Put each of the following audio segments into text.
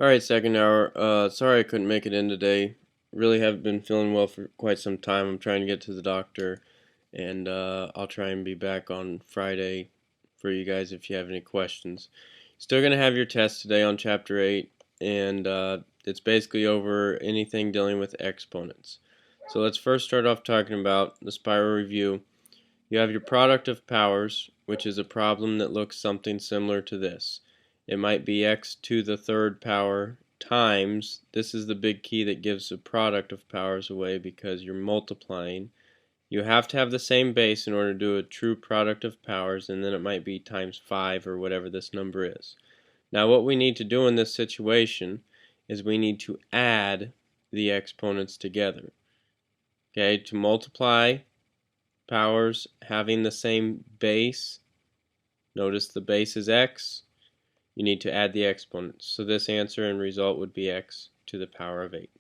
Alright, second hour. Sorry I couldn't make it in today. Really haven't been feeling well for quite some time. I'm trying to get to the doctor, and I'll try and be back on Friday for you guys if you have any questions. Still going to have your test today on Chapter 8, and it's basically over anything dealing with exponents. So let's first start off talking about the spiral review. You have your product of powers, which is a problem that looks something similar to this. It might be x to the third power times, this is the big key that gives the product of powers away because you're multiplying. You have to have the same base in order to do a true product of powers, and then it might be times 5 or whatever this number is. Now what we need to do in this situation is we need to add the exponents together. Okay, to multiply powers having the same base, notice the base is x, you need to add the exponents. So this answer and result would be x to the power of 8.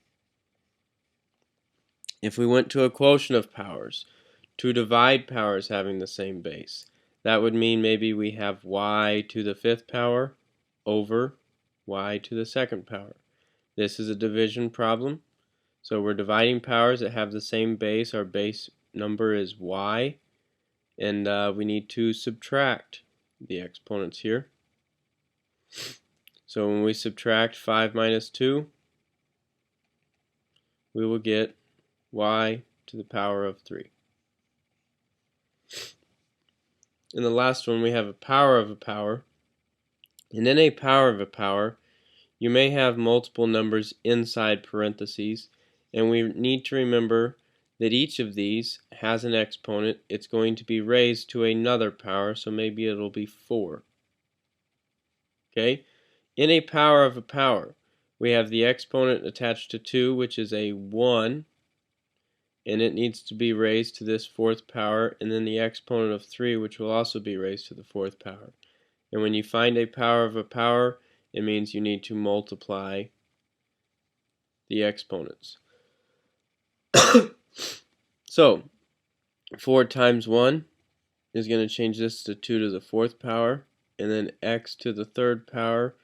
If we went to a quotient of powers, to divide powers having the same base, that would mean maybe we have y to the 5th power over y to the 2nd power. This is a division problem. So we're dividing powers that have the same base. Our base number is y, and we need to subtract the exponents here. So when we subtract 5 minus 2, we will get y to the power of 3. In the last one, we have a power of a power. And in a power of a power, you may have multiple numbers inside parentheses, and we need to remember that each of these has an exponent. It's going to be raised to another power, so maybe it'll be 4. Okay? In a power of a power, we have the exponent attached to 2, which is a 1, and it needs to be raised to this 4th power, and then the exponent of 3, which will also be raised to the 4th power. And when you find a power of a power, it means you need to multiply the exponents. So 4 times 1 is going to change this to 2 to the 4th power, and then x to the 3rd power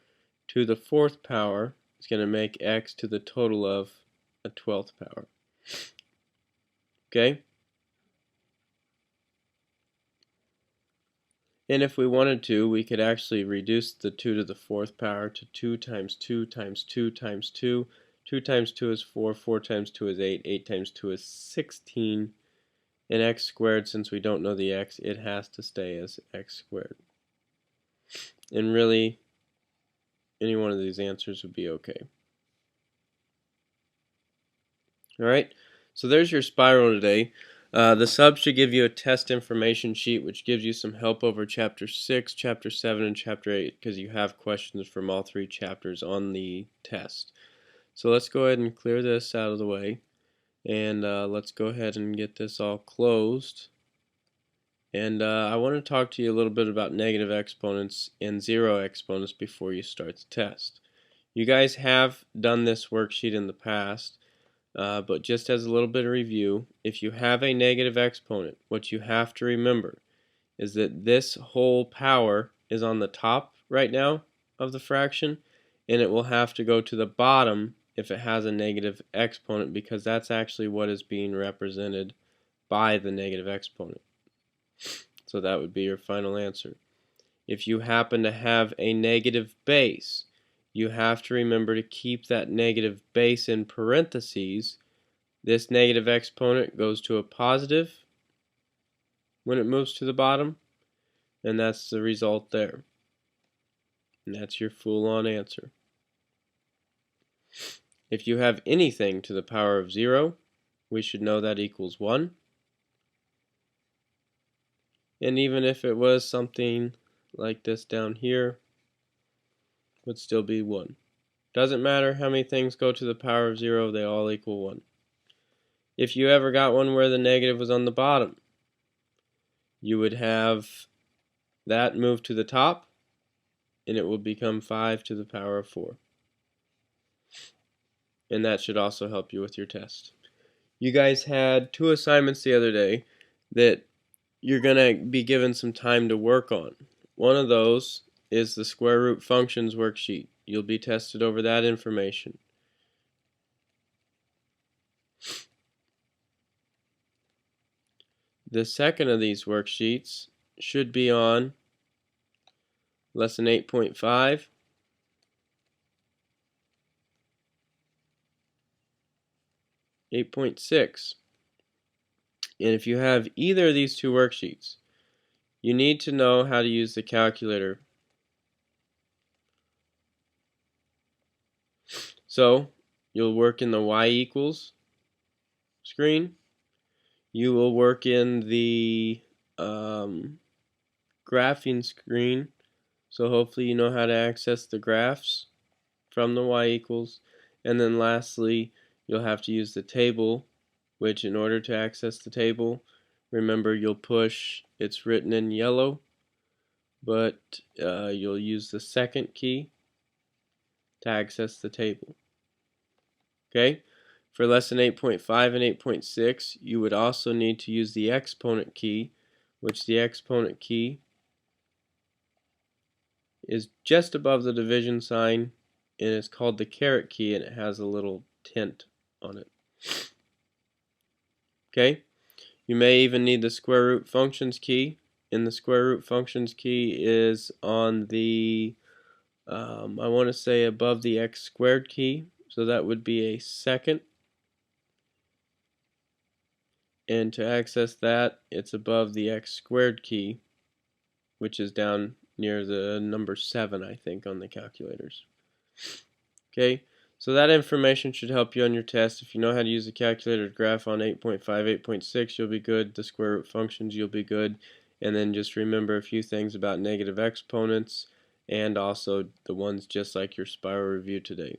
to the 4th power is going to make x to the total of a 12th power. Okay? And if we wanted to, we could actually reduce the 2 to the 4th power to 2 times 2 times 2 times 2. 2 times 2 is 4, 4 times 2 is 8, 8 times 2 is 16, and x squared, since we don't know the x, it has to stay as x squared. And really, any one of these answers would be okay. Alright, so there's your spiral today. The sub should give you a test information sheet which gives you some help over Chapter 6, Chapter 7, and Chapter 8 because you have questions from all 3 chapters on the test. So let's go ahead and clear this out of the way, and let's go ahead and get this all closed. And I want to talk to you a little bit about negative exponents and zero exponents before you start the test. You guys have done this worksheet in the past, but just as a little bit of review, if you have a negative exponent, what you have to remember is that this whole power is on the top right now of the fraction, and it will have to go to the bottom if it has a negative exponent, because that's actually what is being represented by the negative exponent. So that would be your final answer. If you happen to have a negative base, you have to remember to keep that negative base in parentheses. This negative exponent goes to a positive when it moves to the bottom, and that's the result there. And that's your full-on answer. If you have anything to the power of 0, we should know that equals 1. And even if it was something like this down here, it would still be 1. Doesn't matter how many things go to the power of 0, they all equal 1. If you ever got one where the negative was on the bottom, you would have that move to the top, and it will become 5 to the power of 4. And that should also help you with your test. You guys had 2 assignments the other day that you're going to be given some time to work on. One of those is the square root functions worksheet. you'll be tested over that information. The second of these worksheets should be on lesson 8.5, 8.6. And if you have either of these two worksheets, you need to know how to use the calculator. So you'll work in the y equals screen. You will work in the graphing screen. So hopefully you know how to access the graphs from the y equals. And then lastly, you'll have to use the table, which in order to access the table, remember you'll push, it's written in yellow, but you'll use the second key to access the table. Okay? For lesson 8.5 and 8.6, you would also need to use the exponent key, which the exponent key is just above the division sign, and it's called the caret key, and it has a little tint on it. Okay? You may even need the square root functions key, and the square root functions key is on the I want to say above the x squared key, so that would be a second. And to access that, it's above the x squared key, which is down near the number 7, I think, on the calculators. Okay, so that information should help you on your test. If you know how to use the calculator to graph on 8.5, 8.6, you'll be good. The square root functions, you'll be good. And then just remember a few things about negative exponents and also the ones just like your spiral review today.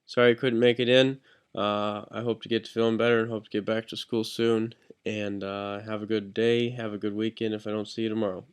Sorry I couldn't make it in. I hope to get to feeling better and hope to get back to school soon. And have a good day. Have a good weekend if I don't see you tomorrow.